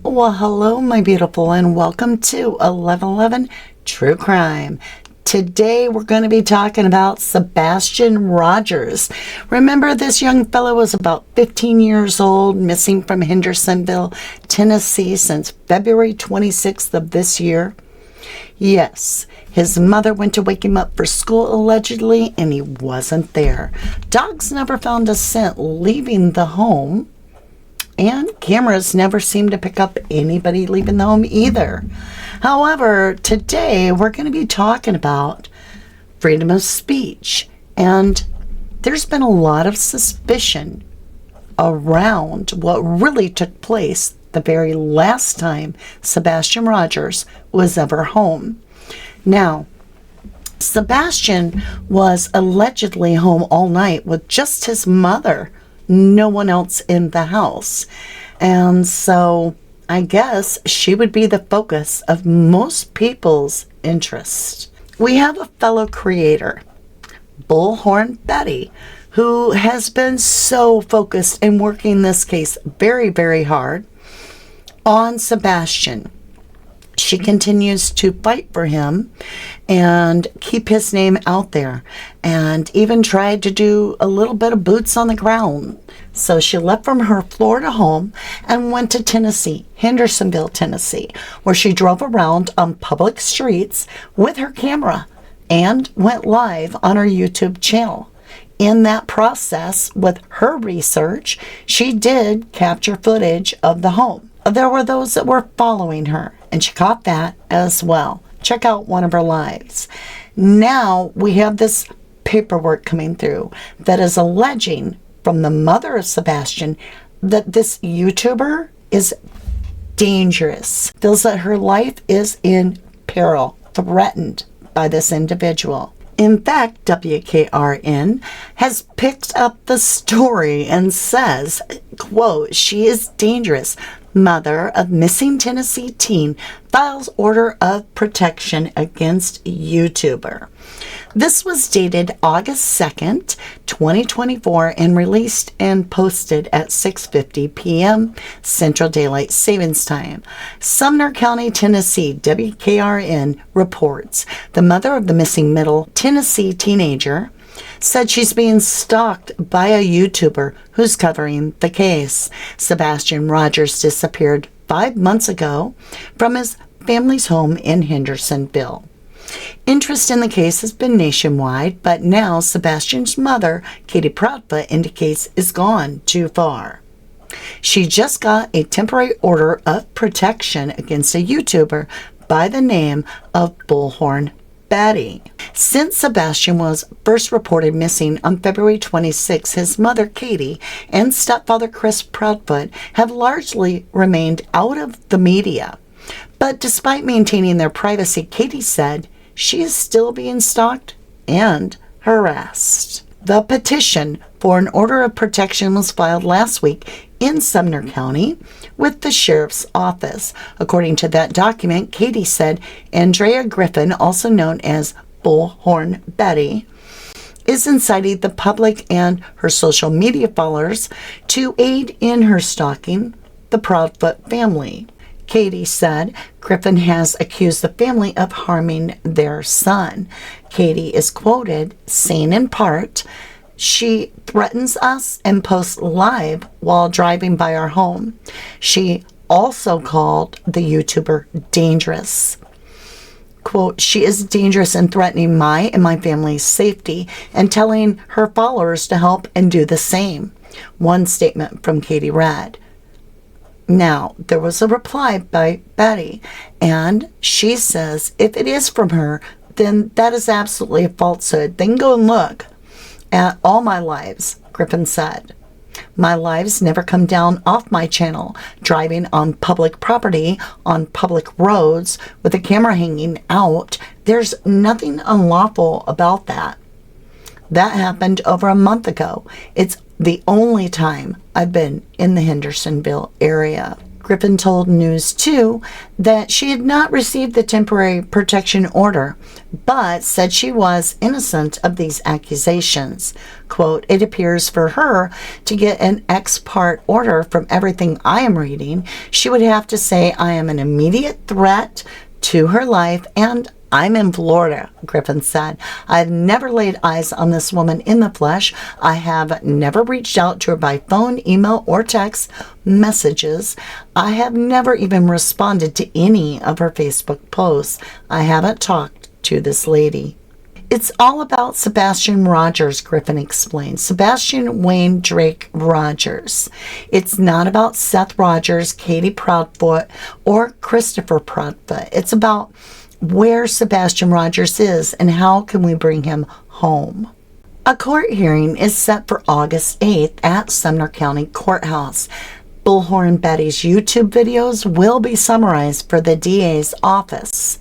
Well, hello, my beautiful, and welcome to 1111 True Crime. Today, we're going to be talking about Sebastian Rogers. Remember, this young fellow was about 15 years old, missing from Hendersonville, Tennessee since February 26th of this year. Yes, his mother went to wake him up for school allegedly, and he wasn't there. Dogs never found a scent leaving the home. And cameras never seem to pick up anybody leaving the home either. However, today we're going to be talking about freedom of speech. And there's been a lot of suspicion around what really took place the very last time Sebastian Rogers was ever home. Now, Sebastian was allegedly home all night with just his mother. No one else in the house. And so I guess she would be the focus of most people's interest. We have a fellow creator, Bullhorn Betty, who has been so focused in working this case very, very hard on Sebastian. She continues to fight for him and keep his name out there, and even tried to do a little bit of boots on the ground. So she left from her Florida home and went to Tennessee, Hendersonville, Tennessee, where she drove around on public streets with her camera and went live on her YouTube channel. In that process, with her research, she did capture footage of the home. There were those that were following her, and she caught that as well. Check out one of her lives. Now we have this paperwork coming through that is alleging from the mother of Sebastian that this YouTuber is dangerous, feels that her life is in peril, threatened by this individual. In fact, WKRN has picked up the story and says, quote, "She is dangerous. Mother of missing Tennessee teen files order of protection against YouTuber." This was dated August 2nd, 2024, and released and posted at 6:50 p.m. Central Daylight Savings Time. Sumner County, Tennessee, WKRN reports the mother of the missing Middle Tennessee teenager said she's being stalked by a YouTuber who's covering the case. Sebastian Rogers disappeared 5 months ago from his family's home in Hendersonville. Interest in the case has been nationwide, but now Sebastian's mother, Katie Proudfoot, indicates is gone too far. She just got a temporary order of protection against a YouTuber by the name of Bullhorn Betty. Since Sebastian was first reported missing on February 26, his mother, Katie, and stepfather, Chris Proudfoot, have largely remained out of the media. But despite maintaining their privacy, Katie said she is still being stalked and harassed. The petition for an order of protection was filed last week in Sumner County with the sheriff's office. According to that document, Katie said Andrea Griffin, also known as Bullhorn Betty, is inciting the public and her social media followers to aid in her stalking the Proudfoot family. Katie said Griffin has accused the family of harming their son. Katie is quoted saying in part, "She threatens us and posts live while driving by our home. She also called the YouTuber dangerous. Quote, she is dangerous and threatening my and my family's safety and telling her followers to help and do the same." One statement from Katie read. Now, there was a reply by Betty, and she says if it is from her, then that is absolutely a falsehood. Then go and look at all my lives, Griffin said. My lives never come down off my channel, driving on public property, on public roads, with a camera hanging out. There's nothing unlawful about that. That happened over a month ago. It's the only time I've been in the Hendersonville area. Griffin told News 2 that she had not received the temporary protection order, but said she was innocent of these accusations. Quote, "It appears for her to get an ex parte order from everything I am reading, she would have to say I am an immediate threat to her life and I'm in Florida," Griffin said. "I've never laid eyes on this woman in the flesh. I have never reached out to her by phone, email, or text messages. I have never even responded to any of her Facebook posts. I haven't talked to this lady." It's all about Sebastian Rogers, Griffin explained. Sebastian Wayne Drake Rogers. It's not about Seth Rogers, Katie Proudfoot, or Christopher Proudfoot. It's about where Sebastian Rogers is and how can we bring him home. A court hearing is set for August 8th at Sumner County Courthouse. Bullhorn Betty's YouTube videos will be summarized for the DA's office.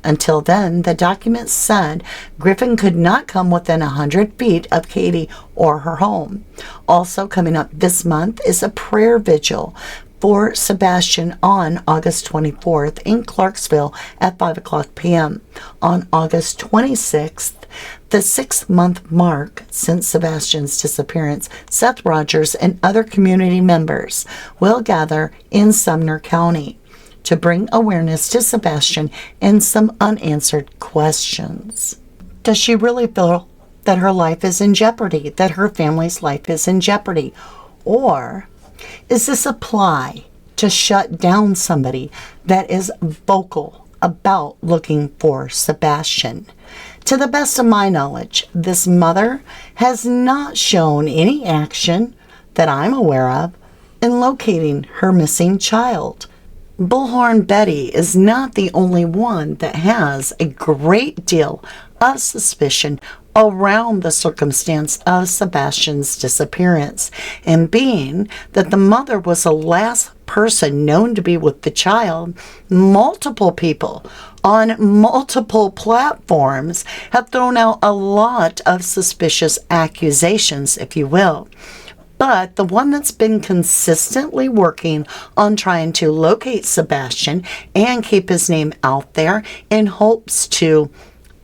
Until then, the document said Griffin could not come within 100 feet of Katie or her home. Also coming up this month is a prayer vigil for Sebastian on August 24th in Clarksville at 5 o'clock p.m. On August 26th, the 6-month mark since Sebastian's disappearance, Seth Rogers and other community members will gather in Sumner County to bring awareness to Sebastian and some unanswered questions. Does she really feel that her life is in jeopardy, that her family's life is in jeopardy? Or is this a ply to shut down somebody that is vocal about looking for Sebastian? To the best of my knowledge, this mother has not shown any action that I'm aware of in locating her missing child. Bullhorn Betty is not the only one that has a great deal of suspicion around the circumstance of Sebastian's disappearance, and being that the mother was the last person known to be with the child, multiple people on multiple platforms have thrown out a lot of suspicious accusations, if you will. But the one that's been consistently working on trying to locate Sebastian and keep his name out there in hopes to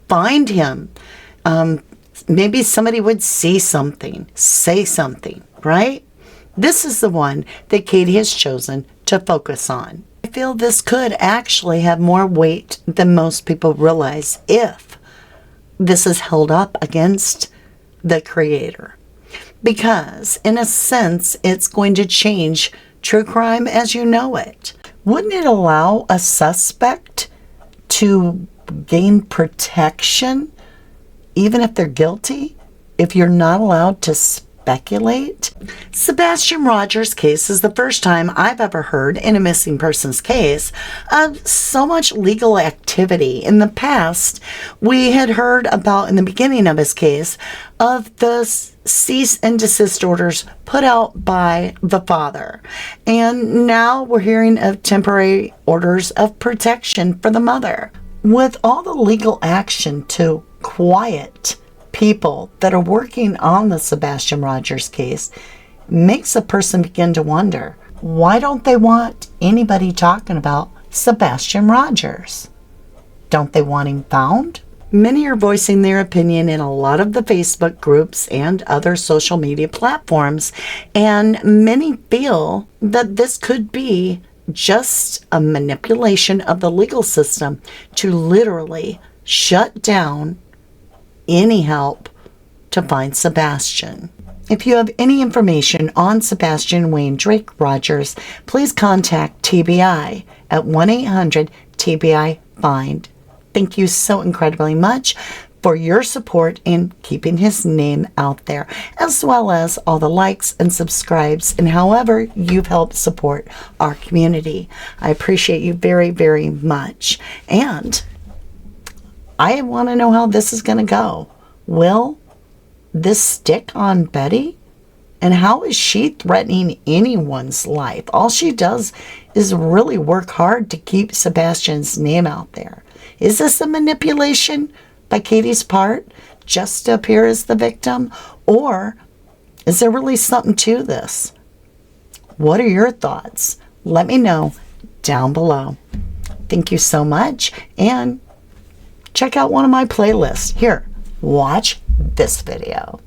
find him, maybe somebody would see something, say something, right? This is the one that Katie has chosen to focus on. I feel this could actually have more weight than most people realize if this is held up against the creator. Because, in a sense, it's going to change true crime as you know it. Wouldn't it allow a suspect to gain protection, even if they're guilty, if you're not allowed to speculate? Sebastian Rogers' case is the first time I've ever heard in a missing persons case of so much legal activity. In the past, we had heard about, in the beginning of his case, of the cease and desist orders put out by the father. And now we're hearing of temporary orders of protection for the mother. With all the legal action to quiet people that are working on the Sebastian Rogers case, makes a person begin to wonder, why don't they want anybody talking about Sebastian Rogers? Don't they want him found? Many are voicing their opinion in a lot of the Facebook groups and other social media platforms, and many feel that this could be just a manipulation of the legal system to literally shut down any help to find Sebastian. If you have any information on Sebastian Wayne Drake Rogers, please contact TBI at 1-800-TBI-FIND. Thank you so incredibly much for your support in keeping his name out there, as well as all the likes and subscribes and however you've helped support our community. I appreciate you very, very much. And I want to know how this is going to go. Will this stick on Betty? And how is she threatening anyone's life? All she does is really work hard to keep Sebastian's name out there. Is this a manipulation by Katie's part just to appear as the victim? Or is there really something to this? What are your thoughts? Let me know down below. Thank you so much, and check out one of my playlists. Here, watch this video.